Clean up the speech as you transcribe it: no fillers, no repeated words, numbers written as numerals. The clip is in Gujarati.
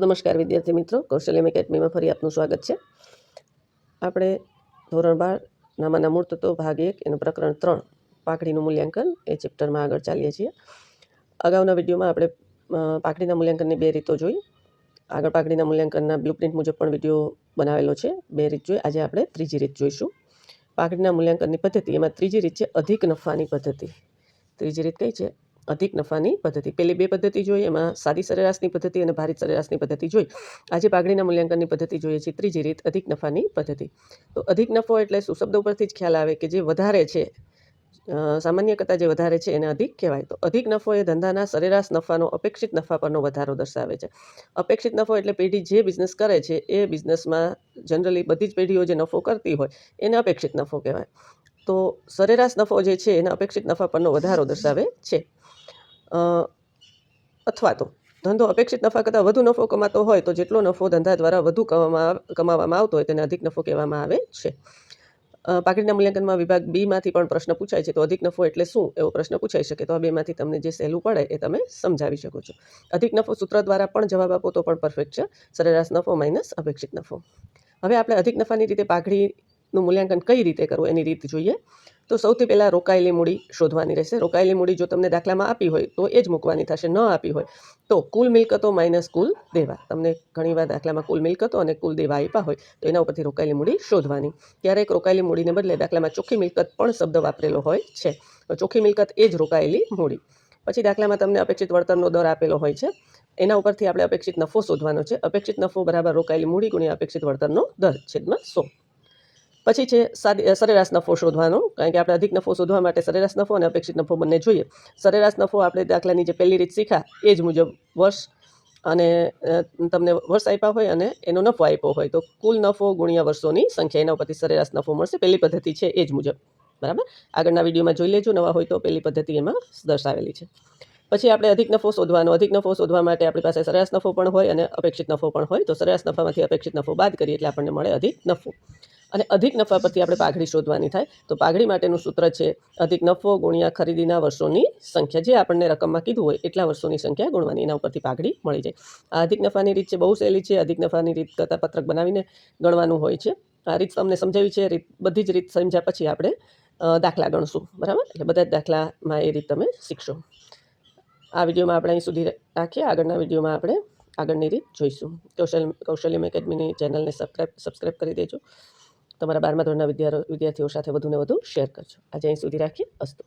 નમસ્કાર વિદ્યાર્થી મિત્રો, કૌશલ્યમ એકેડમીમાં ફરી આપનું સ્વાગત છે. આપણે ધોરણ 12 નામાના મૂળ તત્વો ભાગ 1 એનું પ્રકરણ 3 પાકડીનું મૂલ્યાંકન એ ચેપ્ટરમાં આગળ ચાલીએ છીએ. અગાઉના વિડીયોમાં આપણે પાકડીના મૂલ્યાંકનની 2 રીતો જોઈ. આગળ પાકડીના મૂલ્યાંકનના બ્લુપ્રિન્ટ મુજબ પણ વિડીયો બનાવેલો છે. 2 રીત જોઈ. આજે આપણે ત્રીજી રીત જોઈશું. પાકડીના મૂલ્યાંકનની પદ્ધતિ, એમાં ત્રીજી રીત છે અધિક નફાની પદ્ધતિ. ત્રીજી રીત કઈ છે? અધિક નફાની પદ્ધતિ. પહેલી 2 પદ્ધતિ જોઈ, એમાં સાદી સરેરાશની પદ્ધતિ અને ભારિત સરેરાશની પદ્ધતિ જોઈ. આજે પાઘડીના મૂલ્યાંકનની પદ્ધતિ જોઈએ છીએ, ત્રીજી રીત અધિક નફાની પદ્ધતિ. તો અધિક નફો એટલે શું? શબ્દ ઉપરથી જ ખ્યાલ આવે કે જે વધારે છે, સામાન્ય કરતાં જે વધારે છે એને અધિક કહેવાય. તો અધિક નફો એ ધંધાના સરેરાશ નફાનો અપેક્ષિત નફા પરનો વધારો દર્શાવે છે. અપેક્ષિત નફો એટલે પેઢી જે બિઝનેસ કરે છે એ બિઝનેસમાં જનરલી બધી જ પેઢીઓ જે નફો કરતી હોય એને અપેક્ષિત નફો કહેવાય. તો સરેરાશ નફો જે છે એના અપેક્ષિત નફા પરનો વધારો દર્શાવે છે. અથવા તો ધંધો અપેક્ષિત નફા કરતાં વધુ નફો કમાતો હોય તો જેટલો નફો ધંધા દ્વારા વધુ કમાવામાં આવતો હોય તેને અધિક નફો કહેવામાં આવે છે. પાકડીના મૂલ્યાંકનમાં વિભાગ બીમાંથી પણ પ્રશ્ન પૂછાય છે. તો અધિક નફો એટલે શું એવો પ્રશ્ન પૂછાઈ શકે. તો આ બેમાંથી તમને જે સહેલું પડે એ તમે સમજાવી શકો છો. અધિક નફો સૂત્ર દ્વારા પણ જવાબ આપો તો પણ પરફેક્ટ છે. સરેરાશ નફો માઇનસ અપેક્ષિત નફો. હવે આપણે અધિક નફાની રીતે પાઘડીનું મૂલ્યાંકન કઈ રીતે કરવું એની રીત જોઈએ. તો સૌથી પહેલાં રોકાયેલી મૂડી શોધવાની રહેશે. રોકાયેલી મૂડી જો તમને દાખલામાં આપી હોય તો એ જ મૂકવાની થશે. ન આપી હોય તો કુલ મિલકતો માઇનસ કુલ દેવા. તમને ઘણીવાર દાખલામાં કુલ મિલકતો અને કુલ દેવા આપ્યા હોય તો એના ઉપરથી રોકાયેલી મૂડી શોધવાની. ક્યારેક રોકાયેલી મૂડીને બદલે દાખલામાં ચોખ્ખી મિલકત પણ શબ્દ વાપરેલો હોય છે. ચોખ્ખી મિલકત એ જ રોકાયેલી મૂડી. પછી દાખલામાં તમને અપેક્ષિત વળતરનો દર આપેલો હોય છે. એના ઉપરથી આપણે અપેક્ષિત નફો શોધવાનો છે. અપેક્ષિત નફો બરાબર રોકાયેલી મૂડી ગુણ્યા અપેક્ષિત વળતરનો દર છેદમાં 100. પછી છે સરેરાશ નફો શોધવાનો. કારણ કે આપણે અધિક નફો શોધવા માટે સરેરાશ નફો અને અપેક્ષિત નફો બંને જોઈએ. સરેરાશ નફો આપણે દાખલાની જે પહેલી રીત શીખ્યા એ જ મુજબ વર્ષ અને તમને વર્ષ આપ્યા હોય અને એનો નફો આપ્યો હોય તો કુલ નફો ગુણ્યા વર્ષોની સંખ્યા, એના ઉપરથી સરેરાશ નફો મળશે. પહેલી પદ્ધતિ છે એ જ મુજબ. બરાબર, આગળના વિડીયોમાં જોઈ લેજો, નવા હોય તો પહેલી પદ્ધતિ એમાં દર્શાવેલી છે. પછી આપણે અધિક નફો શોધવાનો. અધિક નફો શોધવા માટે આપણી પાસે સરેરાશ નફો પણ હોય અને અપેક્ષિત નફો પણ હોય. તો સરેરાશ નફામાંથી અપેક્ષિત નફો બાદ કરીએ એટલે આપણને મળે અધિક નફો. અને અધિક નફા પરથી આપણે પાઘડી શોધવાની થાય. તો પાઘડી માટેનું સૂત્ર છે અધિક નફો ગુણ્યા ખરીદીના વર્ષોની સંખ્યા. જે આપણને રકમમાં કીધું હોય એટલા વર્ષોની સંખ્યા ગુણવાની, એના ઉપરથી પાઘડી મળી જાય. આ અધિક નફાની રીત છે, બહુ સહેલી છે. અધિક નફાની રીત કરતાં પત્રક બનાવીને ગણવાનું હોય છે. આ રીત તમને સમજાવી છે. બધી જ રીત સમજ્યા પછી આપણે દાખલા ગણશું. બરાબર, એટલે બધા જ દાખલામાં એ રીત તમે શીખશો. આ વિડીયોમાં આપણે અહીં સુધી રાખીએ. આગળના વિડીયોમાં આપણે આગળની રીત જોઈશું. કૌશલ્યમ એકેડમીની ચેનલને સબસ્ક્રાઈબ કરી દેજો. તમારા 12મા ધોરણના વિદ્યાર્થીઓ સાથે વધુને વધુ શેર કરજો. આજે અહીં સુધી રાખીએ. અસ્તુ.